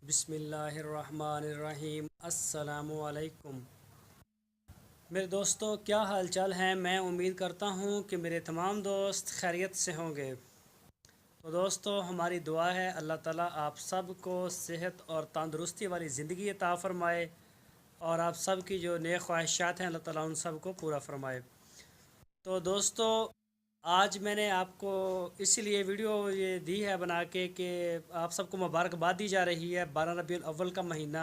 بسم اللہ الرحمن الرحیم۔ السلام علیکم میرے دوستو، کیا حال چال ہیں؟ میں امید کرتا ہوں کہ میرے تمام دوست خیریت سے ہوں گے۔ تو دوستو، ہماری دعا ہے اللہ تعالیٰ آپ سب کو صحت اور تندرستی والی زندگی عطا فرمائے، اور آپ سب کی جو نیک خواہشات ہیں اللہ تعالیٰ ان سب کو پورا فرمائے۔ تو دوستو، آج میں نے آپ کو اسی لیے ویڈیو یہ دی ہے بنا کے کہ آپ سب کو مبارکباد دی جا رہی ہے۔ 12 ربیع الاول کا مہینہ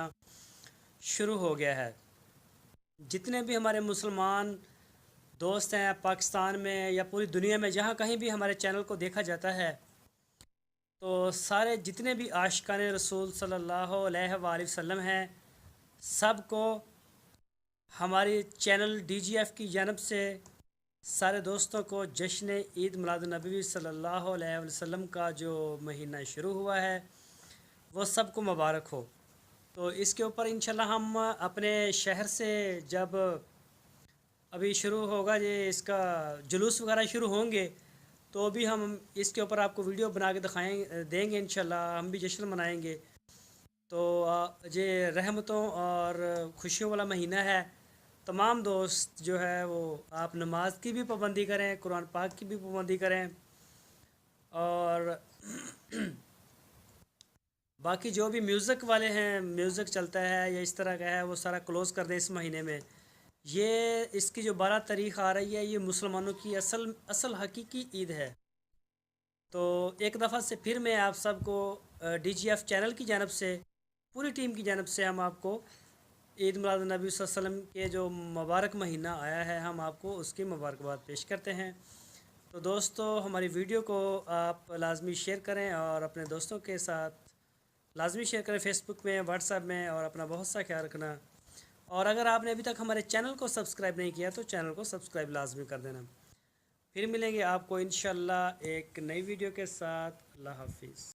شروع ہو گیا ہے۔ جتنے بھی ہمارے مسلمان دوست ہیں پاکستان میں یا پوری دنیا میں، جہاں کہیں بھی ہمارے چینل کو دیکھا جاتا ہے، تو سارے جتنے بھی عاشقان رسول صلی اللہ علیہ وآلہ وسلم ہیں، سب کو ہماری چینل ڈی جی ایف کی جانب سے سارے دوستوں کو جشن عید میلاد النبی صلی اللہ علیہ وسلم کا جو مہینہ شروع ہوا ہے وہ سب کو مبارک ہو۔ تو اس کے اوپر انشاءاللہ ہم اپنے شہر سے جب ابھی شروع ہوگا یہ اس کا جلوس وغیرہ شروع ہوں گے، تو بھی ہم اس کے اوپر آپ کو ویڈیو بنا کے دیں گے انشاءاللہ، ہم بھی جشن منائیں گے۔ تو یہ رحمتوں اور خوشیوں والا مہینہ ہے۔ تمام دوست جو ہے وہ آپ نماز کی بھی پابندی کریں، قرآن پاک کی بھی پابندی کریں، اور باقی جو بھی میوزک والے ہیں، میوزک چلتا ہے یا اس طرح کا ہے، وہ سارا کلوز کر دیں اس مہینے میں۔ یہ اس کی جو 12 تاریخ آ رہی ہے، یہ مسلمانوں کی اصل حقیقی عید ہے۔ تو ایک دفعہ سے پھر میں آپ سب کو ڈی جی ایف چینل کی جانب سے، پوری ٹیم کی جانب سے، ہم آپ کو عید میلاد النبی صلی اللہ علیہ وسلم کے جو مبارک مہینہ آیا ہے، ہم آپ کو اس کی مبارکباد پیش کرتے ہیں۔ تو دوستو، ہماری ویڈیو کو آپ لازمی شیئر کریں اور اپنے دوستوں کے ساتھ لازمی شیئر کریں، فیس بک میں، واٹس ایپ میں، اور اپنا بہت سا خیال رکھنا۔ اور اگر آپ نے ابھی تک ہمارے چینل کو سبسکرائب نہیں کیا تو چینل کو سبسکرائب لازمی کر دینا۔ پھر ملیں گے آپ کو انشاءاللہ ایک نئی ویڈیو کے ساتھ۔ اللہ حافظ۔